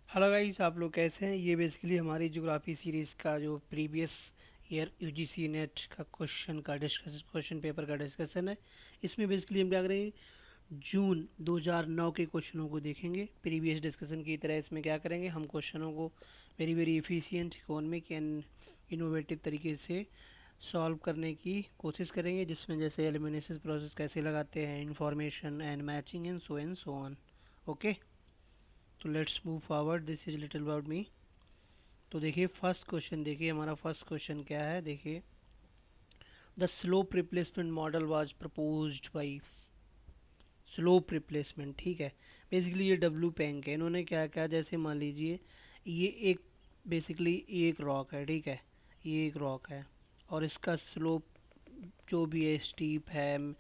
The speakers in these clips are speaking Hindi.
हेलो गाइस, आप लोग कैसे हैं। ये बेसिकली हमारी ज्योग्राफी सीरीज़ का जो प्रीवियस ईयर यूजीसी नेट का क्वेश्चन पेपर का डिस्कशन है। इसमें बेसिकली हम क्या करेंगे, जून 2009 के क्वेश्चनों को देखेंगे। प्रीवियस डिस्कशन की तरह इसमें क्या करेंगे, हम क्वेश्चनों को very very efficient, economic and innovative तरीके से सॉल्व करने की कोशिश करेंगे, जिसमें जैसे एलिमिनेशन प्रोसेस कैसे लगाते हैं, information and matching and so on. Okay, तो let's move forward. This is little about me. तो देखिए फर्स्ट क्वेश्चन, देखिए हमारा फर्स्ट क्वेश्चन क्या है। देखिए, the slope replacement model was proposed by slope replacement. ठीक है, बेसिकली ये डब्ल्यू पेंक है। इन्होंने क्या किया, जैसे मान लीजिए ये एक बेसिकली एक रॉक है। ठीक है, ये एक रॉक है और इसका स्लोप जो भी है स्टीप है,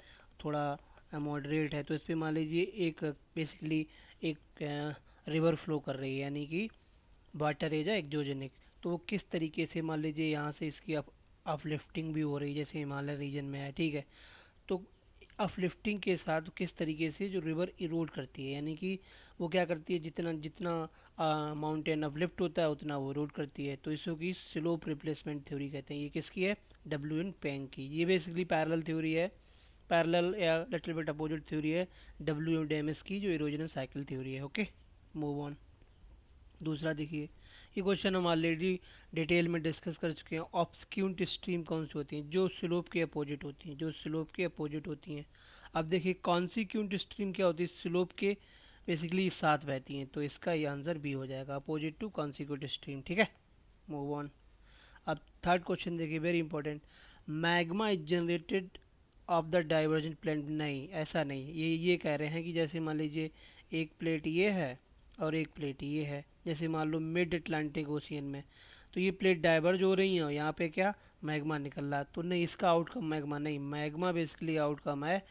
थोड़ा मॉडरेट है। तो इस पे मान लीजिए एक बेसिकली एक रिवर फ्लो कर रही है, यानी कि वाटर एज एक्जोजेनिक। तो वो किस तरीके से, मान लीजिए यहाँ से इसकी अपलिफ्टिंग भी हो रही है, जैसे हिमालय रीजन में है। ठीक है, तो अपलिफ्टिंग के साथ किस तरीके से जो रिवर इरोड करती है, यानी कि वो क्या करती है, जितना जितना माउंटेन अपलिफ्ट होता है उतना वो इरोड करती है। तो इसको की स्लोप रिप्लेसमेंट थ्योरी कहते हैं। ये किसकी है, डब्ल्यू एन पेंग की। ये बेसिकली पैरेलल थ्योरी है, पैरेलल या लिटिल बिट अपोजिट थ्योरी है डब्ल्यू डेमिस की, जो इरोजन साइकिल थ्योरी है। Okay, move on. दूसरा देखिए, ये क्वेश्चन हम ऑलरेडी डिटेल में डिस्कस कर चुके हैं। ऑब्सक्यूंट स्ट्रीम कौन सी होती हैं, जो स्लोप के अपोजिट होती हैं, जो स्लोप के अपोजिट होती हैं। अब देखिए कॉन्सिक्यूंट स्ट्रीम क्या होती है, स्लोप के बेसिकली साथ बहती हैं। तो इसका ये आंसर बी हो जाएगा, अपोजिट टू कॉन्सिक्यूट स्ट्रीम। ठीक है, मूव ऑन। अब थर्ड क्वेश्चन देखिए, very important. Magma is generated of the divergent plate. नहीं, ऐसा नहीं। ये कह रहे हैं कि जैसे मान लीजिए एक प्लेट ये है और एक प्लेट ये है, जैसे मान लो मिड अटलांटिक ओशियन में, तो ये प्लेट डाइवर्ज हो रही है और यहाँ पे क्या मैग्मा निकल रहा है। तो नहीं, इसका आउटकम मैग्मा नहीं। मैग्मा बेसिकली आउटकम है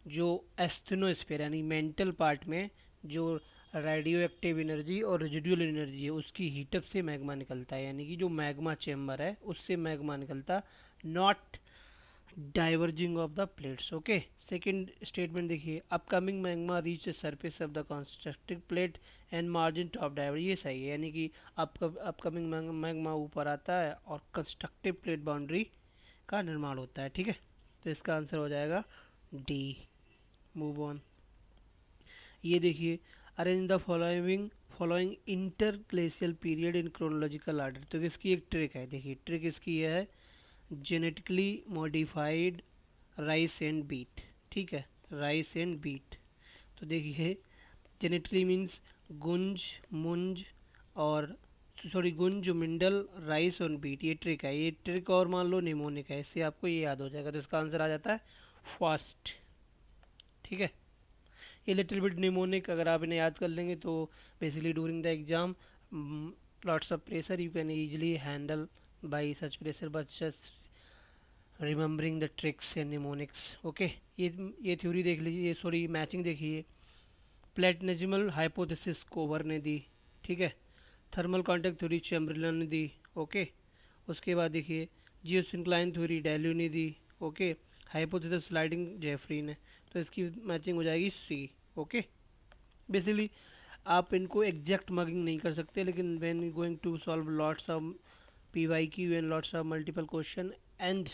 जो एस्थेनोस्फेयर यानी मेंटल पार्ट में जो रेडियो एक्टिव एनर्जी और रेजिडुअल एनर्जी है, उसकी हीटअप से मैग्मा निकलता है। यानी कि जो मैग्मा चेम्बर है उससे मैग्मा निकलता, not diverging of the plates. Okay, second statement देखिए, upcoming magma reach the surface of the constructed plate and margin top diver. ये सही है, यानी कि अपकमिंग मैग्मा ऊपर आता है और कंस्ट्रक्टिव प्लेट बाउंड्री का निर्माण होता है। ठीक है, तो इसका आंसर हो जाएगा डी। Move on. ये देखिए, arrange the following inter glacial period in chronological order. तो इसकी एक ट्रिक है। देखिए ट्रिक इसकी ये है, genetically modified rice and beet. ठीक है, राइस एंड बीट। तो देखिए, जेनेटिकली मीन्स गुंज, मुंज और सॉरी गुंज, मिंडल, राइस और बीट। ये ट्रिक है, ये ट्रिक और मान लो निमोनिक है, इससे आपको ये याद हो जाएगा। तो इसका आंसर आ जाता है फर्स्ट। ठीक है, ये लिटिल बिट निमोनिक अगर आप इन्हें याद कर लेंगे तो basically during the exam lots of pressure you can easily handle by such pressure, but just remembering the tricks and mnemonics. Okay, ये थ्योरी देख लीजिए, ये सॉरी मैचिंग देखिए। प्लेटनेजिमल हाइपोथेसिस कोवर ने दी। ठीक है, थर्मल कॉन्टैक्ट थ्योरी चैम्बरलेन ने दी। ओके, उसके बाद देखिए जियोसिंक्लाइन थ्योरी डेल्यू ने दी। ओके, हाइपोथेसिस स्लाइडिंग जेफरी ने। तो इसकी मैचिंग हो जाएगी सी। ओके, बेसिकली आप इनको एग्जैक्ट मार्किंग नहीं कर सकते, लेकिन when you going to solve lots of P Y Q and lots of multiple question and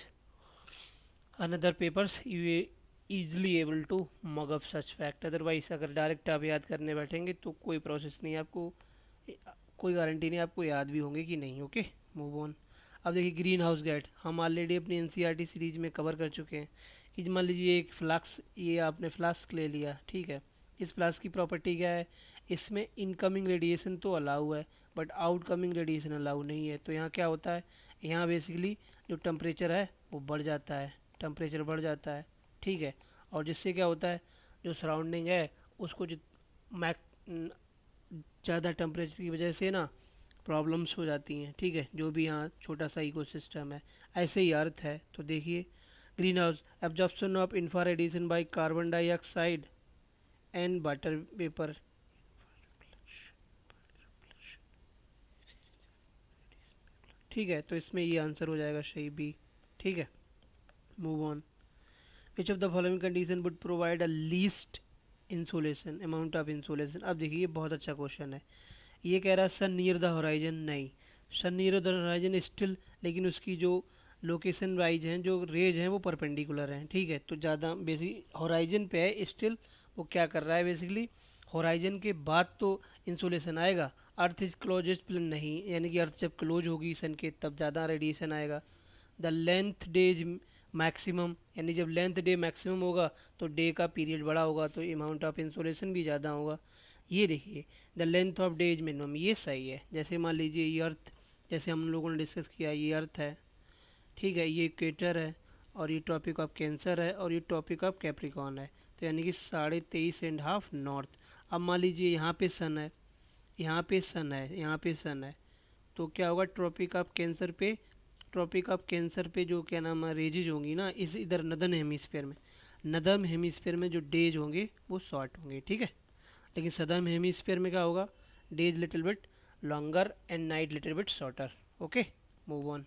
another papers, you easily able to mug up such fact। Otherwise अगर डायरेक्ट आप याद करने बैठेंगे तो कोई प्रोसेस नहीं, आपको कोई गारंटी नहीं आपको याद भी होंगे कि नहीं। Okay, move on. अब देखिए ग्रीन हाउस गैस, हम ऑलरेडी अपनी एनसीईआरटी सीरीज में कवर कर चुके हैं कि मान लीजिए एक फ्लास्क, ये आपने फ्लास्क ले लिया। ठीक है, इस फ्लास्क की प्रॉपर्टी क्या है, इसमें इनकमिंग रेडिएशन तो अलाउ है बट आउटकमिंग रेडिएशन अलाउ नहीं है। तो यहाँ क्या होता है, यहाँ बेसिकली जो टेम्परेचर है वो बढ़ जाता है, टेम्परेचर बढ़ जाता है। ठीक है, और जिससे क्या होता है, जो सराउंडिंग है उसको जित मैक ज़्यादा टेम्परेचर की वजह से ना प्रॉब्लम्स हो जाती हैं। ठीक है, जो भी यहाँ छोटा सा इकोसिस्टम है, ऐसे ही अर्थ है। तो देखिए, greenhouse absorption of infrared radiation by carbon dioxide and water vapour. ठीक है, तो इसमें ये आंसर हो जाएगा सही बी। ठीक है, move on. Which of the following condition would provide a least insolation amount of insolation. अब देखिए ये बहुत अच्छा क्वेश्चन है। ये कह रहा है सन नियर द होराइजन, नहीं, सन नियर द होराइजन स्टिल, लेकिन उसकी जो लोकेशन वाइज हैं, जो रेज हैं वो परपेंडिकुलर हैं, ठीक है। तो ज़्यादा बेसिक होराइजन पे है स्टिल, वो क्या कर रहा है बेसिकली, होराइजन के बाद तो इंसोलेशन आएगा। अर्थ इज क्लोजेस्ट प्लेन, नहीं, यानी कि अर्थ जब क्लोज होगी सन के तब ज़्यादा रेडिएशन आएगा। द लेंथ डेज मैक्सिमम, यानी जब लेंथ डे मैक्सिमम होगा तो डे का पीरियड बड़ा होगा तो अमाउंट ऑफ इंसोलेशन भी ज़्यादा होगा। ये देखिए the length of day is minimum, ये सही है। जैसे मान लीजिए ये अर्थ, जैसे हम लोगों ने डिस्कस किया, ये अर्थ है, ठीक है, ये इक्वेटर है, और ये टॉपिक ऑफ कैंसर है, और ये टॉपिक ऑफ कैप्रिकॉन है। तो यानी कि 23.5 नॉर्थ। अब मान लीजिए यहाँ पे सन है, यहाँ पे सन है, यहाँ पे सन है, तो क्या होगा, ट्रॉपिक ऑफ कैंसर पे जो क्या नाम है रेजेज होंगी ना, इस इधर नदर्न हेमिस्फेयर में, नदर्न हेमिस्फेयर में जो डेज होंगे वो शॉर्ट होंगे, ठीक है। लेकिन सदर्न हेमिस्फेयर में क्या होगा, days little bit longer and night little bit shorter. Okay, move on.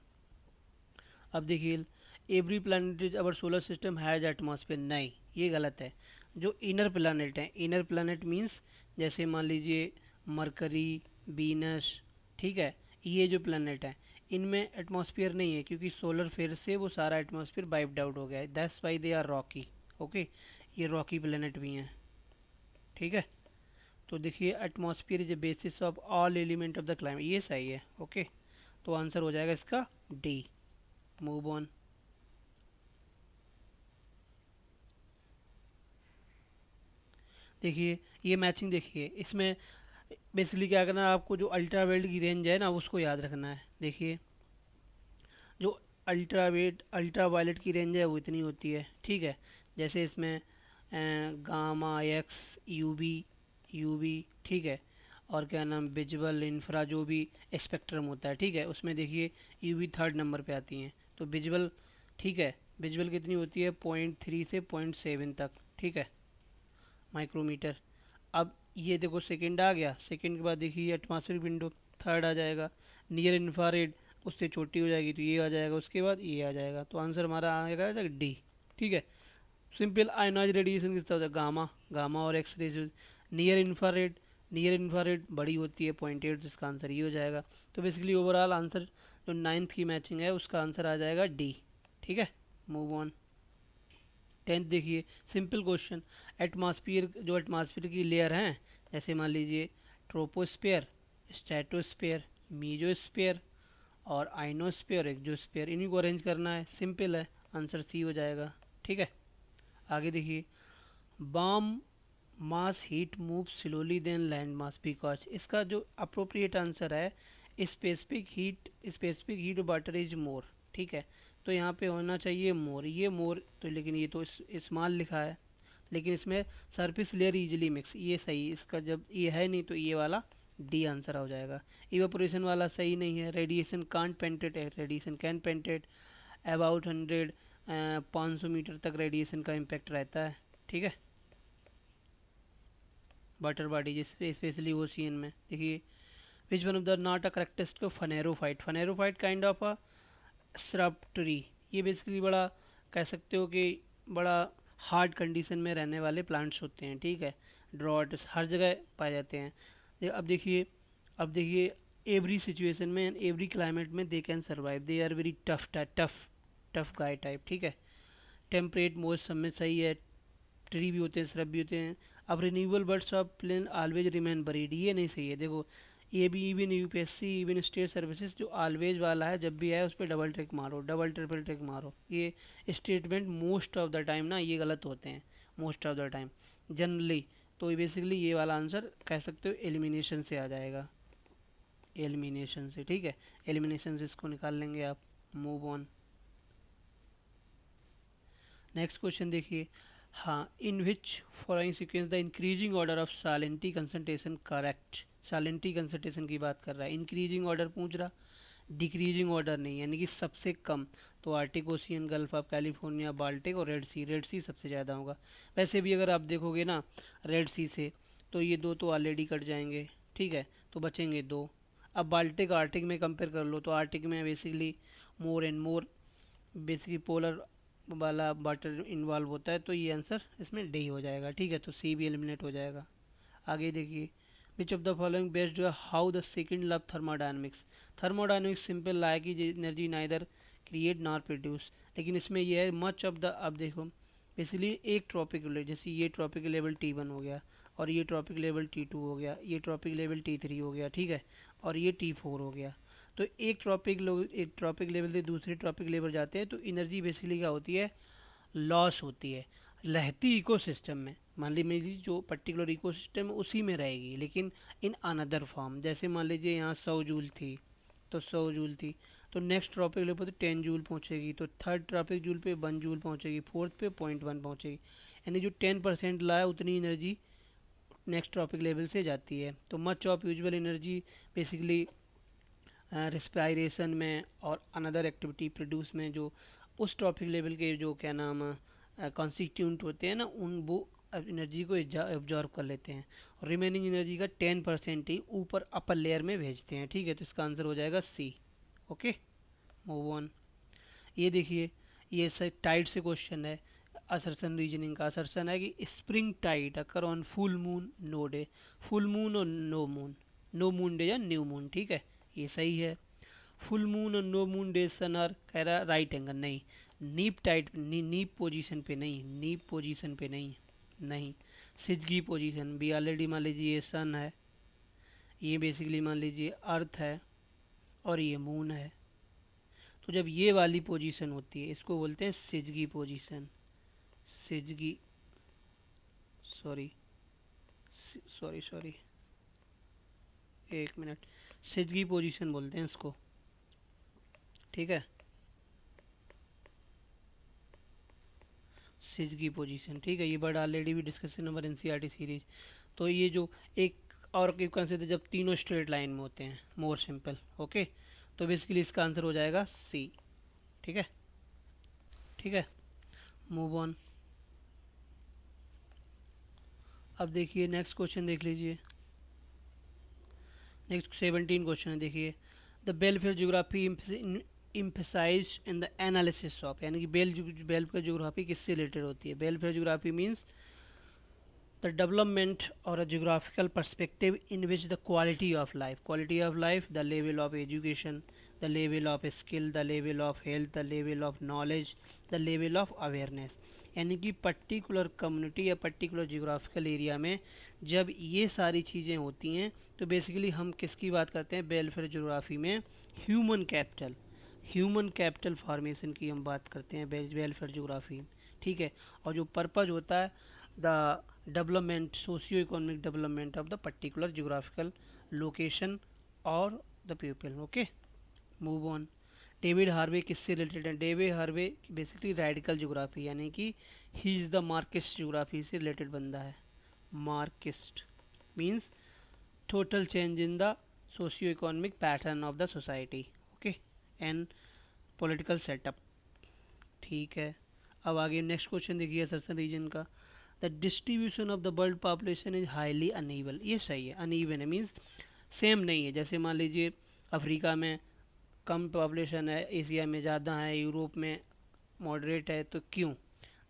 अब देखिए every planet is our solar system has atmosphere, नहीं, ये गलत है। जो इनर प्लानट हैं, इनर प्लानट मीन्स जैसे मान लीजिए मरकरी, वीनस, ठीक है, ये जो प्लानट हैं इनमें एटमॉस्फेयर नहीं है, क्योंकि सोलर फेयर से वो सारा एटमॉस्फेयर वाइप्ड आउट हो गया है, that's why they are rocky. Okay, ये रॉकी प्लानट भी हैं, ठीक है। तो देखिए atmosphere is the basis of all element of the climate, ये सही है। ओके, तो आंसर हो जाएगा इसका डी। Move on. देखिए ये मैचिंग, देखिए इसमें बेसिकली क्या करना है आपको, जो अल्ट्रावायलेट की रेंज है ना उसको याद रखना है। देखिए जो अल्ट्रा वायलेट की रेंज है वो इतनी होती है, ठीक है। जैसे इसमें गामा एक्स, यूवी, यूवी, ठीक है, और क्या नाम विजुअल इंफ्रा जो भी स्पेक्ट्रम होता है, ठीक है, उसमें देखिए यूवी थर्ड नंबर पे आती हैं। तो विजुअल, ठीक है, विजुअल कितनी होती है 0.3 से 0.7 तक, ठीक है, माइक्रोमीटर। अब ये देखो सेकंड आ गया, सेकंड के बाद देखिए एटमॉस्फेरिक विंडो थर्ड आ जाएगा, नियर इंफ्रारेड उससे छोटी हो जाएगी तो ये आ जाएगा, उसके बाद ये आ जाएगा, तो आंसर हमारा आएगा डी, ठीक है। सिंपल आयनाइज रेडिएशन किस तरह होता है, गामा, गामा और X rays. Near infrared, near infrared बड़ी होती है 0.8, जिसका आंसर ये हो जाएगा। तो बेसिकली ओवरऑल आंसर जो नाइन्थ की मैचिंग है उसका आंसर आ जाएगा डी, ठीक है। Move on. टेंथ देखिए सिंपल क्वेश्चन, एटमॉस्फेयर, जो एटमॉस्फेयर की लेयर हैं, जैसे मान लीजिए ट्रोपोस्फेयर, स्ट्रेटोस्फेयर, मीजोस्फेयर और आइनोस्फेयर, एक्जोस्फेयर, इन्हीं को अरेंज करना है, सिंपल है, आंसर सी हो जाएगा, ठीक है। आगे देखिए bomb mass heat move slowly than land mass because, इसका जो अप्रोप्रिएट आंसर है specific heat water is more, ठीक है। तो यहाँ पे होना चाहिए मोर, ये मोर तो, लेकिन ये तो स्मॉल लिखा है, लेकिन इसमें सरफेस लेयर इजीली मिक्स, ये सही, इसका जब ये है नहीं तो ये वाला डी आंसर हो जाएगा। इवेपोरेशन वाला सही नहीं है, रेडिएशन कांट पेंटेट है, radiation can penetrate, about 500 metre तक रेडिएशन का इम्पैक्ट रहता है, ठीक है, वाटर बॉडी जिसपे स्पेशली ओशियन में। देखिए which one of the not a characteristic of phanerophyte, phanerophyte kind of a shrub tree, ये बेसिकली बड़ा कह सकते हो कि बड़ा हार्ड कंडीशन में रहने वाले प्लांट्स होते हैं, ठीक है, ड्रॉट हर जगह पाए जाते हैं। अब देखिए एवरी सिचुएशन में एंड एवरी क्लाइमेट में they can survive, they are very tough tough tough guy type, ठीक है। टेम्परेट मोस्ट सब में सही है, ट्री भी होते हैं, श्रब भी होते हैं। अब renewable birds of plane always remain buried, ये नहीं सही है। देखो ये भी even UPSC even state services जो ऑलवेज वाला है जब भी आए उस पर डबल ट्रिक मारो, डबल ट्रिपल ट्रिक मारो, ये statement most of the time ना ये गलत होते हैं, most of the time generally. तो बेसिकली ये वाला आंसर कह सकते हो एलिमिनेशन से आ जाएगा, एलिमिनेशन से, ठीक है, एलिमिनेशन से इसको निकाल लेंगे आप। Move on. नेक्स्ट क्वेश्चन देखिए, हाँ, in which following sequence the increasing order of salinity concentration correct, salinity concentration की बात कर रहा है, इंक्रीजिंग ऑर्डर पूछ रहा, डिक्रीजिंग ऑर्डर नहीं, यानी कि सबसे कम। तो Arctic ocean, gulf of California, Baltic और रेड सी, रेड सी सबसे ज़्यादा होगा। वैसे भी अगर आप देखोगे ना रेड सी से तो ये दो तो ऑलरेडी कट जाएंगे, ठीक है, तो बचेंगे दो। अब बाल्टिक आर्टिक में कंपेयर कर लो तो आर्टिक में basically more and more basically polar वाला वाटर इन्वॉल्व होता है, तो ये आंसर इसमें डी हो जाएगा, ठीक है, तो सी भी एलिमिनेट हो जाएगा। आगे देखिए which of the following based how the second law thermodynamics. Thermodynamics simple law है कि energy neither create nor produce, लेकिन इसमें यह है मच ऑफ द, अब देखो बेसिकली एक ट्रॉपिक लेवल, जैसे ये ट्रॉपिक लेवल T1 हो गया, और ये ट्रॉपिक लेवल T2 हो गया, ये ट्रॉपिक लेवल T3 हो गया, ठीक है, और ये T4 हो गया। तो एक ट्रॉपिक लेवल से दूसरे ट्रॉपिक लेवल जाते हैं तो एनर्जी बेसिकली क्या होती है, लॉस होती है, रहती इकोसिस्टम में, मान लीजिए मेरी जो पर्टिकुलर इकोसिस्टम है उसी में रहेगी, लेकिन इन अनदर फॉर्म। जैसे मान लीजिए यहाँ 100 जूल थी, तो 100 जूल थी, तो नेक्स्ट ट्रॉपिक लेवल पे तो 10 जूल पहुँचेगी, तो थर्ड ट्रॉपिक जूल पे 1 जूल पहुँचेगी, फोर्थ पे 0.1 पहुँचेगी, यानी जो 10% लाया उतनी एनर्जी नेक्स्ट ट्रॉपिक लेवल से जाती है। तो much of usual energy basically respiration में और अनदर एक्टिविटी प्रोड्यूस में जो उस ट्रॉपिक लेवल के जो क्या नाम कॉन्स्टिट्यूंट होते हैं ना, उन वो एनर्जी को एब्जॉर्व कर लेते हैं, और रिमेनिंग एनर्जी का 10% ही ऊपर अपर लेयर में भेजते हैं, ठीक है। तो इसका आंसर हो जाएगा सी। Okay, move on. ये देखिए, ये टाइड से क्वेश्चन है, असर्सन रीजनिंग का असर्सन है कि spring tide occur on full moon no day, full moon और no moon, no moon day या न्यू मून, ठीक है, ये सही है। फुल मून और no moon day sun are, कह रहा राइट एंगल, नहीं, नीप टाइट नीप पोजीशन पे नहीं, नीप पोजीशन पे नहीं, नहीं, सिजगी पोजीशन भी ऑलरेडी मान लीजिए ये सन है, ये बेसिकली मान लीजिए अर्थ है, और ये मून है। तो जब ये वाली पोजीशन होती है इसको बोलते हैं सिजगी पोजीशन, सिजगी, सॉरी सॉरी सॉरी, एक मिनट, सिजगी पोजीशन बोलते हैं इसको, ठीक है, सिजगी पोजीशन, ठीक है। ये वर्ड ऑलरेडी भी डिस्कशन नंबर एनसीईआरटी सीरीज। तो ये जो एक और कंसिडर जब तीनों स्ट्रेट लाइन में होते हैं, मोर सिंपल, ओके। तो बेसिकली इसका आंसर हो जाएगा सी, ठीक है, ठीक है, मूव ऑन। अब देखिए नेक्स्ट क्वेश्चन देख लीजिए, नेक्स्ट 17 क्वेश्चन है, देखिए the welfare geography emphasise in the analysis of, यानी कि वेलफेयर ज्योग्राफी किससे रिलेटेड होती है। Welfare geography means the development or a geographical perspective in which the quality of life, the level of education, the level of skill, the level of health, the level of knowledge, the level of awareness, यानी कि पर्टिकुलर कम्युनिटी या पर्टिकुलर जियोग्राफिकल एरिया में जब ये सारी चीज़ें होती हैं तो बेसिकली हम किसकी बात करते हैं, वेलफेयर ज्योग्राफी में ह्यूमन कैपिटल फॉर्मेशन की हम बात करते हैं वेलफेयर ज्योग्राफी, ठीक है। और जो पर्पज होता है the development, socio economic development of the particular geographical location और the people, okay, move on. David Harvey किससे रिलेटेड है, David Harvey basically radical geography, यानी कि he is the Marxist geography से रिलेटेड बंदा है। Marxist means total change in the socio economic pattern of the society, okay, and political setup, ठीक है। अब आगे नेक्स्ट क्वेश्चन देखिए सर्सन रीजन का, the distribution of the world population is highly uneven, ये सही है, अनइवन है मीन्स सेम नहीं है। जैसे मान लीजिए अफ्रीका में कम पॉपुलेशन है, एशिया में ज़्यादा है, यूरोप में मॉडरेट है, तो क्यों।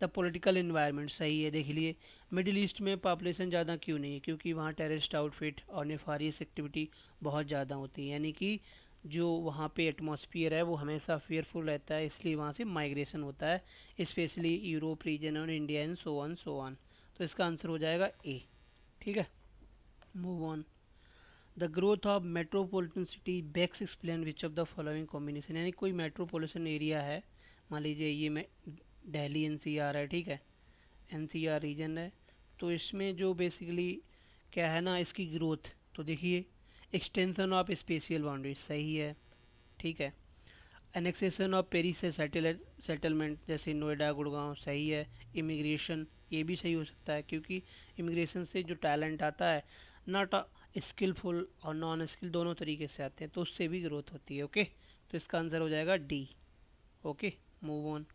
द पॉलिटिकल इन्वायरमेंट सही है, देख लिए मिडिल ईस्ट में पॉपुलेशन ज़्यादा क्यों नहीं है, क्योंकि वहाँ टेररिस्ट आउटफिट और नेफारियस एक्टिविटी बहुत ज़्यादा होती है, यानी कि जो वहाँ पे एटमॉस्फेयर है वो हमेशा फेयरफुल रहता है, इसलिए वहाँ से माइग्रेशन होता है, स्पेशली यूरोप रीजन और इंडिया एंड सो ऑन। तो इसका आंसर हो जाएगा ए, ठीक है, move on. The growth of metropolitan city बेक्स explain which of the following combination, यानी कोई मेट्रोपॉलिटन एरिया है, मान लीजिए ये में दिल्ली एनसीआर है, ठीक है, एनसीआर रीजन है, तो इसमें जो बेसिकली क्या है ना इसकी ग्रोथ, तो देखिए एक्सटेंशन ऑफ स्पेशियल बाउंड्रीज सही है, ठीक है, एनेक्सेशन ऑफ पेरिस से सेटलमेंट जैसे नोएडा गुड़गांव सही है, इमिग्रेशन ये भी सही हो सकता है, क्योंकि इमिग्रेशन से जो टैलेंट आता है नॉट स्किलफुल और नॉन स्किल दोनों तरीके से आते हैं, तो उससे भी ग्रोथ होती है, ओके। तो इसका आंसर हो जाएगा D, okay, move on.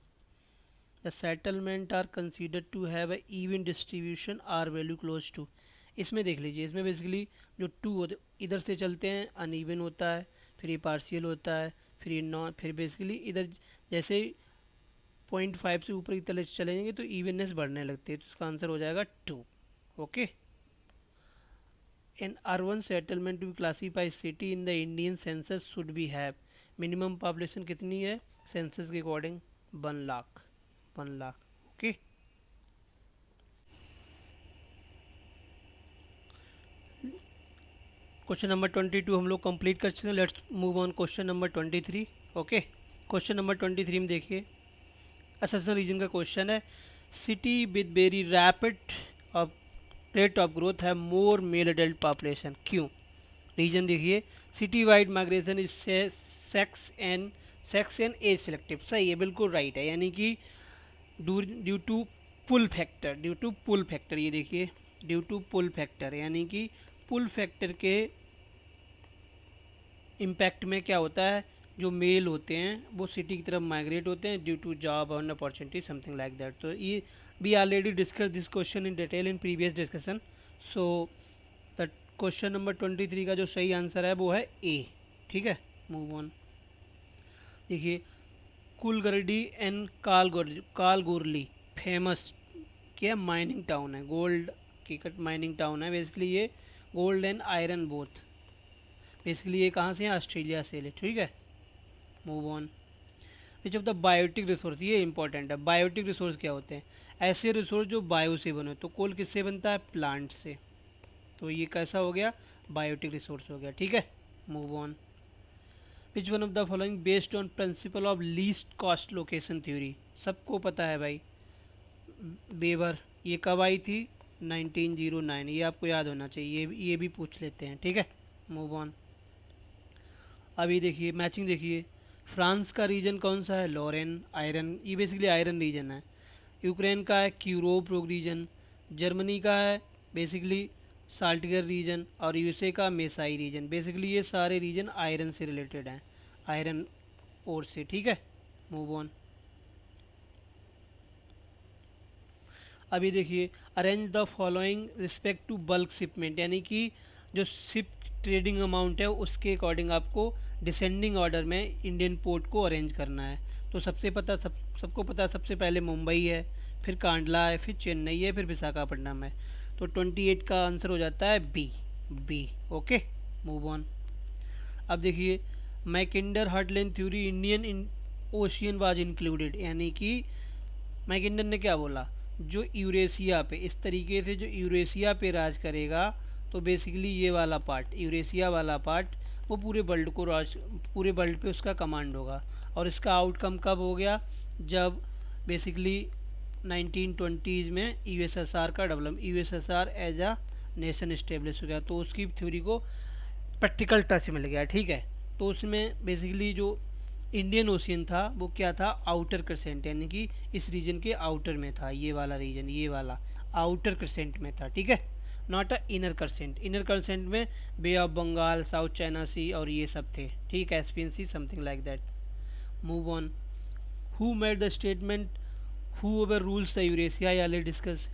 The settlement are considered to have a even distribution are value close to, इसमें देख लीजिए, इसमें बेसिकली जो टू होते इधर से चलते हैं अनइवन होता है, फिर ये पार्शियल होता है, फिर ये नॉन, फिर बेसिकली इधर जैसे 0.5 से ऊपर की तरह चलेंगे तो इवननेस बढ़ने लगती है, तो इसका आंसर हो जाएगा 2, okay. an urban settlement to classify city in the Indian census should be have minimum population कितनी है सेंसस के according 1 lakh 1 lakh okay. Question number 22 हम लोग कंप्लीट कर चुके हैं। Let's move on question number 23 okay. Question number 23 में देखिए अससन रीजन का क्वेश्चन है। City with very rapid of rate of growth है मोर मेल एडल्ट पॉपुलेशन, क्यों? रीजन देखिए city wide migration is sex and age selective, सही है बिल्कुल राइट है, यानी कि ड्यू टू पुल फैक्टर ये देखिए ड्यू टू पुल फैक्टर, यानी कि पुल फैक्टर के इम्पैक्ट में क्या होता है, जो मेल होते हैं वो सिटी की तरफ माइग्रेट होते हैं ड्यू टू जॉब और अपॉर्चुनिटी समथिंग लाइक दैट। तो ये we already discuss this question in detail in previous discussion. So the question number 23 का जो सही आंसर है वो है ए, ठीक है। Move on. देखिए कुलगर्डी एंड कालगोरली फेमस क्या माइनिंग टाउन है, गोल्ड की माइनिंग टाउन है बेसिकली, ये gold and iron both basically ये कहाँ से है, ऑस्ट्रेलिया से ले, ठीक है। Move on. Which of the biotic resource, ये इंपॉर्टेंट है। बायोटिक रिसोर्स क्या होते हैं, ऐसे रिसोर्स जो बायो से बने, तो कोल किससे बनता है, प्लांट से, तो ये कैसा हो गया, बायोटिक रिसोर्स हो गया, ठीक है। Move on. Which one of the following based on principle of least cost location theory, सबको पता है भाई वेबर, ये कब आई थी 1909, ये आपको याद होना चाहिए, ये भी पूछ लेते हैं, ठीक है। Move on. अभी देखिए मैचिंग देखिए, फ्रांस का रीजन कौन सा है, लॉरेन आयरन, ये बेसिकली आयरन रीजन है। यूक्रेन का है क्यूरोब रीजन, जर्मनी का है बेसिकली साल्टगर रीजन, और यूएसए का मेसाई रीजन, बेसिकली ये सारे रीजन आयरन से रिलेटेड हैं, आयरन ओर से, ठीक है। Move on. अभी देखिए arrange the following respect to bulk shipment, यानी कि जो शिप ट्रेडिंग अमाउंट है उसके अकॉर्डिंग आपको डिसेंडिंग ऑर्डर में इंडियन पोर्ट को अरेंज करना है। तो सबको पता सबसे पहले मुंबई है, फिर कांडला है, फिर चेन्नई है, फिर विशाखापट्टनम है, तो 28 का आंसर हो जाता है बी ओके। Move on. अब देखिए Mackinder heartland theory Indian ocean was included, यानी कि मैकिंडर ने क्या बोला, जो यूरेशिया पे इस तरीके से जो यूरेशिया पे राज करेगा, तो बेसिकली ये वाला पार्ट यूरेशिया वाला पार्ट वो पूरे वर्ल्ड पे उसका कमांड होगा। और इसका आउटकम कब हो गया, जब बेसिकली 1920s में यूएसएसआर का USSR as a nation establish हो गया, तो उसकी थ्योरी को प्रैक्टिकल टच मिल गया, ठीक है। तो उसमें बेसिकली जो इंडियन ओशियन था वो क्या था, आउटर क्रिसेंट, यानी कि इस रीजन के आउटर में था, ये वाला रीजन, ये वाला आउटर क्रिसेंट में था, ठीक है, not a inner crescent. Inner crescent में bay of Bengal, South China sea और ये सब थे, ठीक है, Caspian sea something like that. Move on. Who made the statement whoever rules the Eurasia, या ले discuss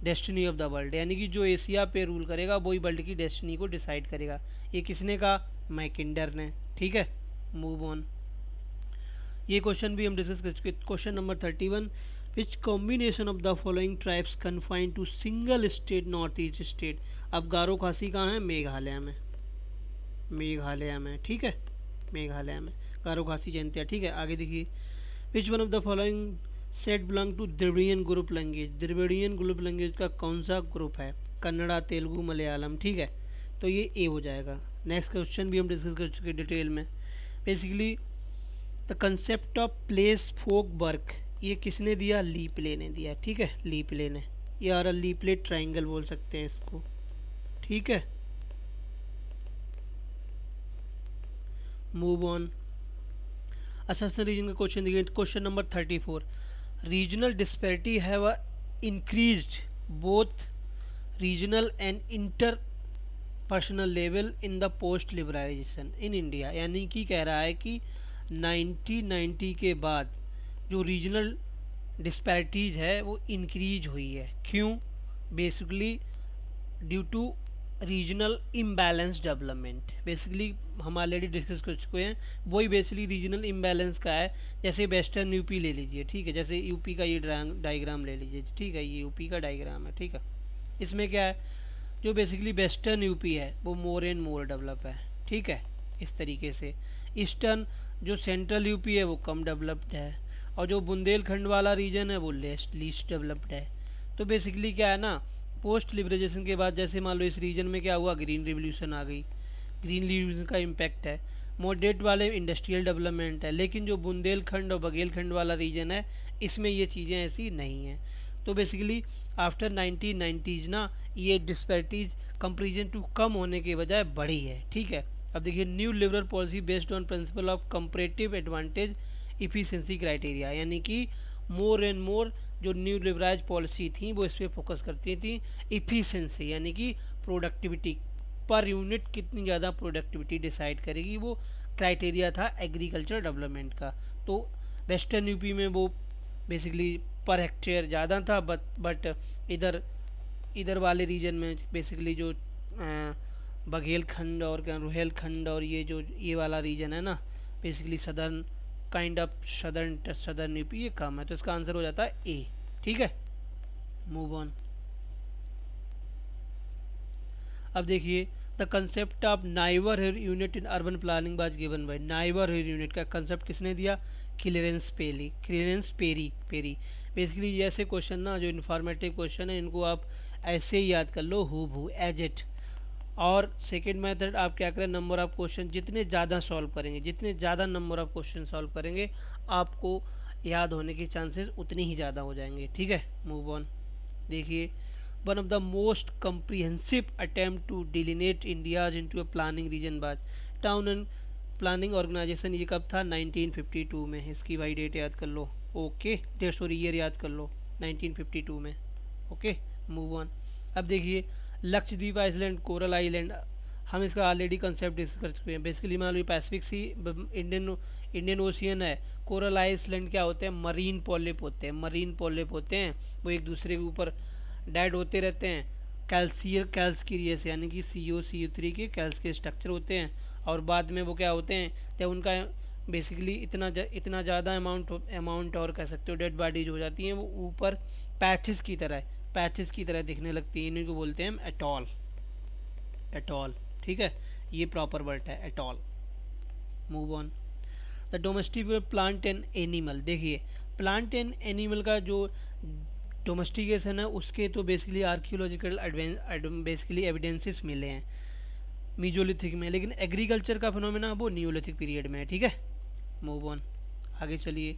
destiny of the world, यानी कि जो एशिया पे रूल करेगा वही वर्ल्ड की डेस्टिनी को डिसाइड करेगा, ये किसने कहा, मैकिंडर ने, ठीक है। Move on. ये क्वेश्चन भी हम डिस्कस कर चुके। Question number 31, which combination of the following tribes confined to single state north east state. अब गारो खासी कहाँ है, मेघालय में, ठीक है, मेघालय में गारो खासी जानते हैं, ठीक है। आगे देखिए which one of the following set belong to Dravidian group language, Dravidian group language का कौन सा ग्रुप है, कन्नड़ा, तेलुगु, मलयालम, ठीक है, तो ये ए हो जाएगा। नेक्स्ट क्वेश्चन भी हम डिस्कस कर चुके डिटेल में। Basically the concept of place folk work, ये किसने दिया, ली प्ले ने दिया, ठीक है, ली प्ले ने, या ली प्ले ट्राइंगल बोल सकते हैं इसको, ठीक है। Move on. अससन रीजन का क्वेश्चन देखिए, question number 34, regional disparity have increased both regional and inter personal level in the post liberalisation in India, यानी कि कह रहा है कि 1990 के बाद जो रीजनल डिस्पैरिटीज़ है वो इंक्रीज हुई है, क्यों, basically due to regional imbalance development, basically हम ऑलरेडी डिस्कस कर चुके हैं, वही बेसिकली रीजनल इम्बैलेंस का है। जैसे वेस्टर्न यूपी ले लीजिए, ठीक है, जैसे यूपी का ये डायग्राम ले लीजिए, ठीक है, ये यूपी का डायग्राम है, ठीक है। इसमें क्या है, जो बेसिकली वेस्टर्न यूपी है वो मोर एंड मोर डेवलप है, ठीक है, इस तरीके से। ईस्टर्न जो सेंट्रल यूपी है वो कम डेवलप्ड है, और जो बुंदेलखंड वाला रीजन है वो लीस्ट डेवलप्ड है। तो बेसिकली क्या है ना, पोस्ट लिबरलाइजेशन के बाद जैसे मान लो इस रीजन में क्या हुआ, ग्रीन रिवोल्यूशन आ गई, ग्रीन रिवोल्यूशन का इम्पैक्ट है, मॉडरेट वाले इंडस्ट्रियल डेवलपमेंट है, लेकिन जो बुंदेलखंड और बघेलखंड वाला रीजन है इसमें ये चीज़ें ऐसी नहीं हैं। तो बेसिकली आफ्टर 1990s ना ये डिस्पैरिटीज कंपेरिजन टू कम होने के बजाय बढ़ी है, ठीक है। अब देखिए, new liberal policy based on principle of comparative advantage efficiency criteria, यानी कि मोर एंड मोर जो न्यू लिबरलाइज पॉलिसी थी वो इस पर फोकस करती थी इफिशिएंसी, यानी कि प्रोडक्टिविटी, पर यूनिट कितनी ज़्यादा प्रोडक्टिविटी डिसाइड करेगी, वो क्राइटेरिया था एग्रीकल्चर डेवलपमेंट का। तो वेस्टर्न यूपी में वो बेसिकली पर हेक्टेयर ज़्यादा था, बट इधर वाले रीजन में बेसिकली जो बघेलखंड और रुहेलखंड और ये वाला रीजन है ना, basically southern kind of southern UP, ये कम है। तो इसका आंसर हो जाता है ए, ठीक है। Move on. अब देखिए, the concept of neighbourhood unit in urban planning was given by, neighbourhood unit का कंसेप्ट किसने दिया, क्लीरेंस पेरी। बेसिकली ऐसे क्वेश्चन ना जो इन्फॉर्मेटिव क्वेश्चन है इनको आप ऐसे ही याद कर लो, हूबहू एज इट। और सेकेंड मेथड आप क्या करें, नंबर ऑफ क्वेश्चन जितने ज़्यादा सॉल्व करेंगे, जितने ज़्यादा नंबर ऑफ क्वेश्चन सॉल्व करेंगे आपको याद होने के चांसेस उतने ही ज़्यादा हो जाएंगे, ठीक है। Move on. देखिए, one of the most comprehensive attempt to delineate India's into a planning region was town and planning organization, ये कब था, 1952 में। इसकी भाई डेट याद कर लो, ओके, सॉरी ईयर याद कर लो, 1952 में, ओके। Move on. अब देखिए, लक्षद्वीप आइलैंड, कोरल आइलैंड, हम इसका ऑलरेडी कंसेप्ट डिस्कस कर चुके हैं। बेसिकली मान लो पैसिफिक सी इंडियन ओशियन है, कोरल आइलैंड क्या होते हैं, मरीन पॉलिप होते हैं, वो एक दूसरे के ऊपर डेड होते रहते हैं, कैल्स की वजह से, यानी कि CO3 के कैल्स के स्ट्रक्चर होते हैं, और बाद में वो क्या होते हैं, जब उनका बेसिकली इतना ज़्यादा अमाउंट और कह सकते हो डेड बॉडीज हो जाती हैं, वो ऊपर पैचेस की तरह दिखने लगती हैं, इन्हीं को बोलते हैं हम एटॉल, ठीक है, ये प्रॉपर वर्ड है atoll. Move on. The domestic plant and animal, देखिए प्लांट एंड एनिमल का जो डोमेस्टिकेशन है उसके तो बेसिकली आर्कियोलॉजिकल बेसिकली एविडेंसेस मिले हैं मीजोलिथिक में, लेकिन एग्रीकल्चर का फिनोमेना वो नियोलिथिक पीरियड में है, ठीक है। मूव ऑन, आगे चलिए।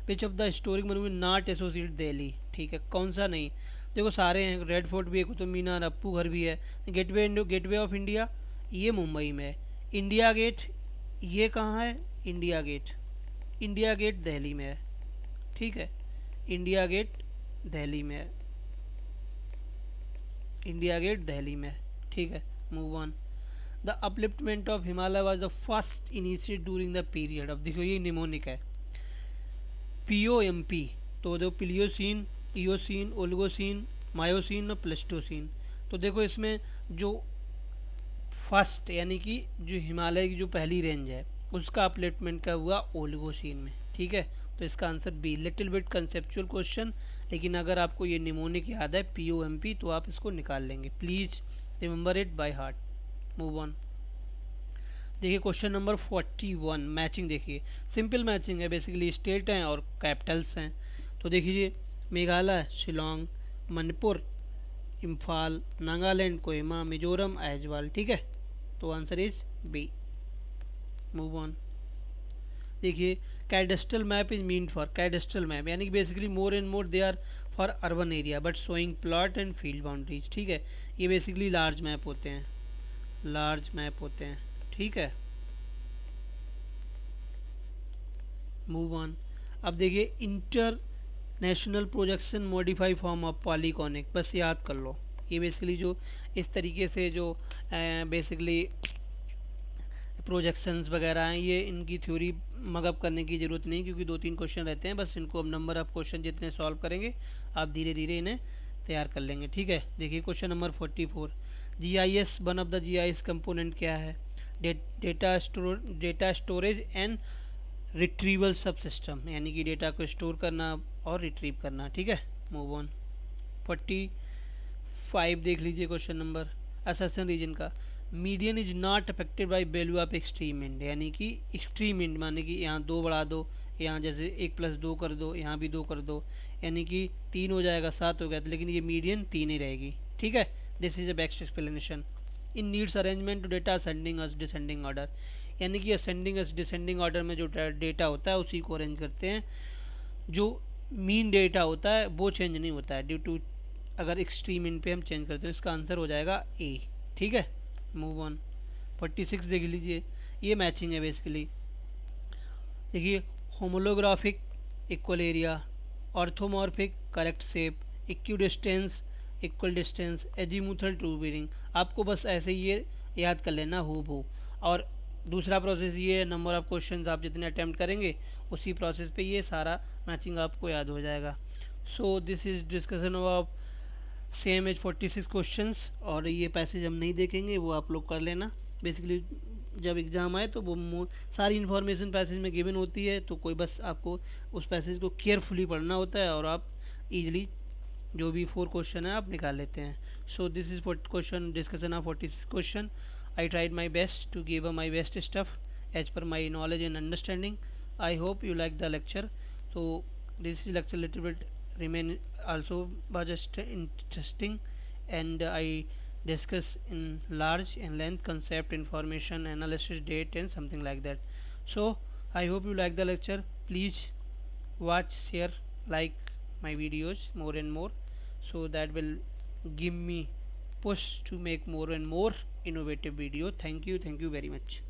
विच of the historic monument not associate Delhi, ठीक है, कौन सा नहीं, देखो सारे हैं, रेड फोर्ट भी है, कुतुब मीनार, अप्पू घर भी है। गेटवे ऑफ इंडिया ये मुंबई में है। इंडिया गेट ये कहाँ है, इंडिया गेट दिल्ली में है, ठीक है, इंडिया गेट दिल्ली में है, ठीक है। Move on. The upliftment of Himalaya was the first initiate during the period, अब देखो ये निमोनिक है, POMP, तो जो प्लियोसीन, इयोसीन, ओलिगोसीन, मायोसीन और प्लेस्टोसीन। तो देखो इसमें जो फर्स्ट यानी कि जो हिमालय की जो पहली रेंज है उसका अपलिफ्टमेंट का हुआ ओलिगोसीन में, ठीक है। तो इसका answer B, little bit conceptual question, लेकिन अगर आपको ये निमोनिक याद है POMP तो आप इसको निकाल लेंगे, please remember it by heart. Move on. देखिए क्वेश्चन नंबर 41, मैचिंग देखिए, सिंपल मैचिंग है, बेसिकली स्टेट हैं और कैपिटल्स हैं। तो देखिए मेघालय शिलोंग, मणिपुर इम्फाल, नागालैंड कोहिमा, मिजोरम आइजवाल, ठीक है। तो answer is B. Move on. देखिए cadastral map is mean for, cadastral map यानी कि basically more and more they are for urban area but showing plot and field boundaries, ठीक है। ये बेसिकली लार्ज मैप होते हैं, ठीक है। Move on. अब देखिए international projection modify form of polyconic, बस याद कर लो, ये बेसिकली जो इस तरीके से जो बेसिकली प्रोजेक्शंस वगैरह हैं, ये इनकी थ्योरी मगअप करने की ज़रूरत नहीं, क्योंकि 2-3 क्वेश्चन रहते हैं, बस इनको अब नंबर ऑफ क्वेश्चन जितने सॉल्व करेंगे आप धीरे धीरे इन्हें तैयार कर लेंगे, ठीक है। देखिए question number 44, GIS, one of the GIS component क्या है, डेटा स्टोरेज एंड रिट्रीवल सब सिस्टम, यानी कि डेटा को स्टोर करना और रिट्रीव करना, ठीक है। Move on. 45 देख लीजिए क्वेश्चन नंबर, असर्शन रीजन का, median is not affected by value of extreme end, यानी कि एक्सट्रीम इंड माने कि यहाँ 2 बढ़ा दो, यहाँ जैसे 1+2 कर दो, यहाँ भी 2 कर दो, यानी कि 3 हो जाएगा, 7 हो गया, लेकिन ये मीडियन 3 ही रहेगी। ठीक है, this is a best explanation. In needs arrangement to data ascending as descending order, यानी कि असेंडिंग अस डिसेंडिंग ऑर्डर में जो डेटा होता है उसी को अरेंज करते हैं, जो मीन डेटा होता है वो चेंज नहीं होता है ड्यू टू, अगर एक्सट्रीम इन पे हम चेंज करते हैं। इसका आंसर हो जाएगा ए। ठीक है, मूव ऑन। 46 देख लीजिए, ये मैचिंग है बेसिकली। देखिए, homolographic equal area, orthomorphic correct shape, equidistance equal distance, azimuthal true bearing, आपको बस ऐसे ही ये याद कर लेना हूबहू। और दूसरा प्रोसेस ये है, नंबर ऑफ क्वेश्चंस आप जितने अटेम्प्ट करेंगे उसी प्रोसेस पे ये सारा मैचिंग आपको याद हो जाएगा। So this is discussion of same as 46 questions, और ये पैसेज हम नहीं देखेंगे, वो आप लोग कर लेना। बेसिकली जब एग्ज़ाम आए तो वो सारी इन्फॉर्मेशन पैसेज में गिवन होती है, तो कोई बस आपको उस पैसेज को केयरफुली पढ़ना होता है और आप इजीली जो भी 4 क्वेश्चन है आप निकाल लेते हैं। सो this is question discussion of 46 question. I tried my best to give my best stuff as per my knowledge and understanding. I hope you like the lecture. So this lecture little bit remain also was just interesting, and I discuss in large and length concept, information, analysis, date, and something like that. So I hope you like the lecture. Please watch, share, like my videos more and more, so that will give me push to make more and more innovative video. Thank you very much.